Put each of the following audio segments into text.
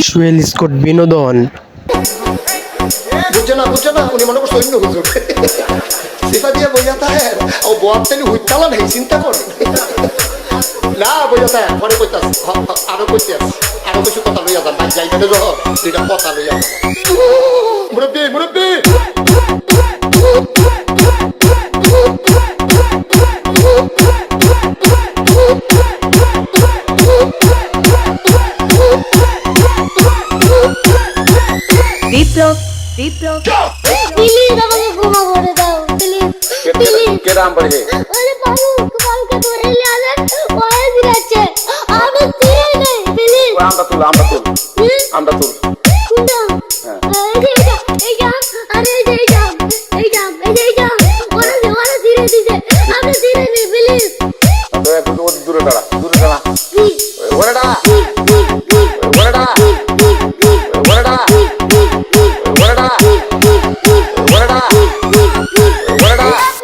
সুয়েল Scott বিনোদন। বুঝছে না উনি মনে করছে অন্য হুজুর সিফা দিয়ে বইয়া থাকে ও বোয়ারতেলি হুইতালা নেই চিন্তা করে না বইয়া থাকে পরে কইতে আরো কইতে আরো কিছু কথা লইয়া যান ভাই যাইতে যখন দুইটা কথা লইয়া মুরব্বী মুরব্বী বিপ্লব বিপ্লব প্লিজ আমাকে ক্ষমা করে দাও প্লিজ প্লিজ কে নাম পড়ে ওরে বাবু কালকে ধরে নিয়ে আসেন ওরে দিরাচ্ছে আমি দিয়ে নেই প্লিজ আমরা তুল কোনটা এই যা আরে এই যা ওরে ধীরে দিছে আমি ধীরে নেই প্লিজ দূরে দাঁড়া প্লিজ ওরে দাঁড়া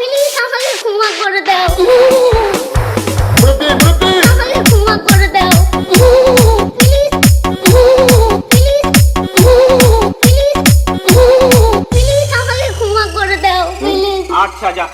প্লিজ আমাকে ক্ষমা করে দাও আমাকে ক্ষমা করে দাও প্লিজ প্লিজ আমাকে ক্ষমা করে দাও প্লিজ আচ্ছা যা